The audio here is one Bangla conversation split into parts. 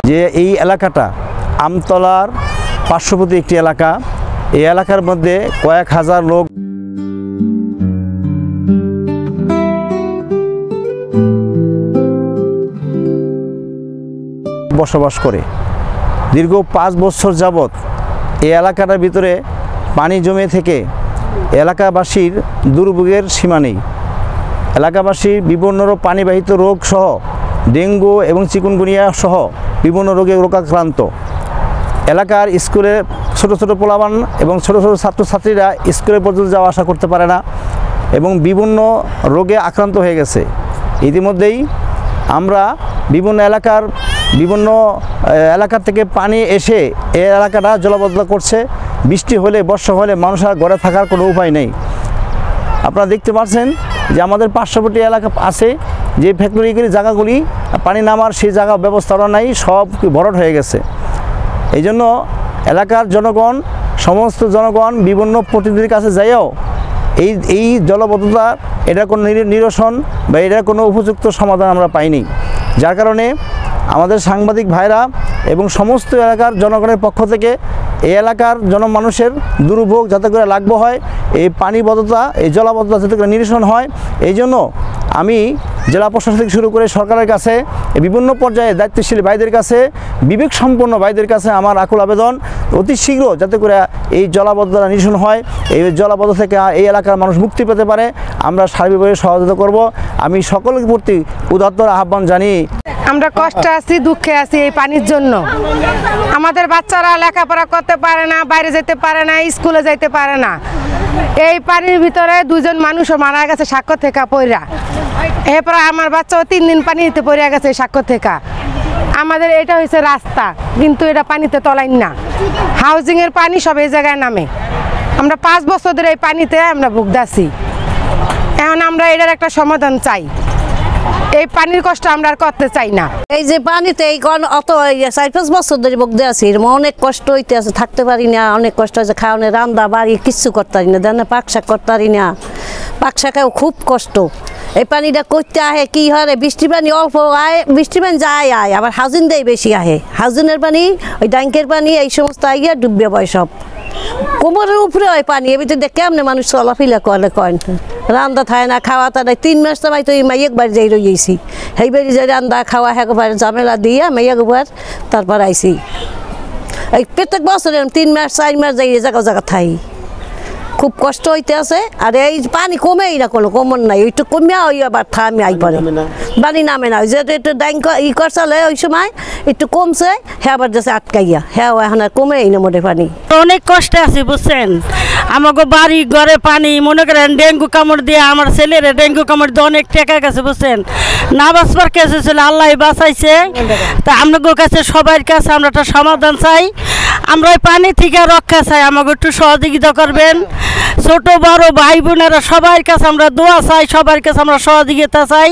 যে এই এলাকাটা আমতলার পার্শ্ববর্তী একটি এলাকা। এই এলাকার মধ্যে কয়েক হাজার লোক বসবাস করে। দীর্ঘ 5 বছর যাবৎ এই এলাকাটার ভিতরে পানি জমে থেকে এলাকাবাসীর দুর্ভোগের সীমা নেই। এলাকাবাসীর বিভিন্ন পানিবাহিত রোগ সহ ডেঙ্গু এবং চিকুনগুনিয়া সহ বিভিন্ন রোগে রোগাক্রান্ত। এলাকার স্কুলে ছোট ছোট পোলাবান এবং ছোট ছোট ছাত্রছাত্রীরা স্কুলে পর্যন্ত যাওয়া আসা করতে পারে না এবং বিভিন্ন রোগে আক্রান্ত হয়ে গেছে। ইতিমধ্যেই আমরা বিভিন্ন এলাকা থেকে পানি এসে এই এলাকাটা জলাবদ্ধতা করছে। বৃষ্টি হলে, বর্ষা হলে মানুষের ঘরে থাকার কোনো উপায় নেই। আপনারা দেখতে পাচ্ছেন যে আমাদের পার্শ্ববর্তী এলাকা আছে, যে ফ্যাক্টরিগুলি জায়গাগুলি পানি নামার সেই জায়গা ব্যবস্থাও নাই, সব ভরাট হয়ে গেছে। এই জন্য এলাকার জনগণ, সমস্ত জনগণ বিভিন্ন প্রতিনিধির কাছে যাইও এই জলাবদ্ধতা এটার কোনো নিরসন বা এটার কোনো উপযুক্ত সমাধান আমরা পাইনি। যার কারণে আমাদের সাংবাদিক ভাইরা এবং সমস্ত এলাকার জনগণের পক্ষ থেকে এই এলাকার জনমানুষের দুর্ভোগ যাতে করে লাঘব হয়, এই পানিবদ্ধতা, এই জলাবদ্ধতা যাতে করে নিরসন হয়, এই জন্য আমি জেলা প্রশাসন থেকে শুরু করে সরকারের কাছে, বিভিন্ন পর্যায়ে দায়িত্বশীল ভাইদের কাছে, বিবেক সম্পন্ন ভাইদের কাছে আমার আকুল আবেদন, অতি শীঘ্র যাতে করে এই জলাবদ্ধতা নিরসন হয়, এই জলাবদ্ধতা থেকে এই এলাকার মানুষ মুক্তি পেতে পারে, আমরা সার্বিকভাবে সহযোগিতা করব। আমি সকলের প্রতি উদাত্ত আহ্বান জানিয়ে আমরা কষ্টে আছি, দুঃখে আছি এই পানির জন্য। আমাদের বাচ্চারা লেখাপড়া করতে পারে না, বাইরে যেতে পারে না, স্কুলে যেতে পারে না। এই পানির ভিতরে 2 জন মানুষও মারা গেছে সাক্ষর থেকে পড়া। এরপর আমার বাচ্চাও 3 দিন পানিতে পড়ে গেছে সাক্ষর থেকে। আমাদের এটা হয়েছে রাস্তা, কিন্তু এটা পানিতে তলাইন না। হাউজিংয়ের পানি সব এই জায়গায় নামে। আমরা 5 বছর ধরে এই পানিতে আমরা ভুগতেছি। এখন আমরা এটার একটা সমাধান চাই। এই পানির কষ্ট আমরা আর করতে চাই না। এই যে পানিতে এই অত 4-5 বছর ধরে ভুগতে আছি, অনেক কষ্ট হইতে আছে, থাকতে পারি না, অনেক কষ্ট হয়েছে। খাওয়ানো, রান্না বাড়ি কিচ্ছু করতে পারি না, দেন পাক শাক করতে পারি না, পাক শাকেও খুব কষ্ট। এই পানিটা করতে আহে কি হয়, বৃষ্টি পানি অল্প আয়, বৃষ্টি পানি যায় আবার হাউজিন দেয় বেশি আহে। হাউজিনের পানি, ওই ট্যাঙ্কের পানি, এই সমস্ত আইয়া ডুববে বয় সব। কোমরের উপরে হয় পানি, এ ভিতরে কেমনে মানুষ চলাফিলা করে কয় রান্না থাকে না, খাওয়া তারা 3 মাস তো তো মাই একবার যাই রয়েছি। সেই বাড়ি যে রান্না খাওয়া একবার ঝামেলা দিয়ে মাই একবার তারপর আইসি। এই প্রত্যেক বছর 3 মাস 4 মাস যাই জায়গা থাই, খুব কষ্ট হইতে আছে। আর এই পানি কমেই না, কোনো কমন নাই, ওইটু কমিয়া ওই আবার থামে আই পরে পানি নামে না। ওই যে একটু ডাইং করছালে ওই সময় একটু কমছে, হ্যাঁ আবার যাচ্ছে আটকাইয়া, হ্যাঁ এখন আর কমেই না মোটে পানি। অনেক কষ্টে আছি বুঝছেন। আমাকে বাড়ি ঘরে পানি, মনে করেন ডেঙ্গু কামড় দিয়ে আমার ছেলের ডেঙ্গু কামড় দিয়ে অনেক টেকা গেছে বুঝছেন। না বাঁচবার কেসে ছিল, আল্লাহ বাঁচাইছে। তা আপনাদের কাছে সবার কাছে আমরা একটা সমাধান চাই। আমরা ওই পানি থেকে রক্ষা চাই, আমাকে একটু সহযোগিতা করবেন। ছোট বড় ভাই বোনেরা সবার কাছে আমরা দোয়া চাই, সবার কাছে আমরা সহযোগিতা চাই।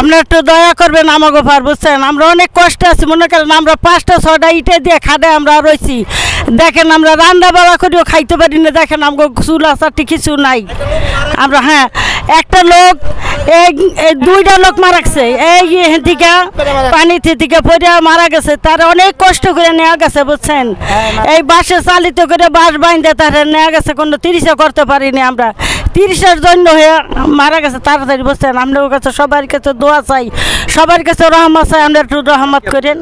আপনারা একটু দয়া করবেন আমাকে ভার বুঝছেন। আমরা অনেক কষ্টে আছি, মনে করেন আমরা 5টা-6টা ইটে দিয়ে খাদে আমরা রয়েছি। দেখেন আমরা রান্না বাড়া করেও খাইতে পারি না, দেখেন আমাকে চুলা চারটি কিছু নাই। আমরা হ্যাঁ একটা লোক, এই 2টা লোক মারা গেছে, এই থেকে পানি থেকে পড়ে মারা গেছে। তার অনেক কষ্ট করে নেওয়া গেছে বুঝছেন। এই বাসে চালিত করে বাস বাইন্দে তারা নেওয়া গেছে, কোনো 30 করতে পারিনি আমরা। 30-এর জন্য হয়ে মারা গেছে তাড়াতাড়ি বুঝছেন। আপনার কাছে সবার কাছে দোয়া চাই, সবার কাছে রহমত চাই, আমরা একটু রহমত করেন।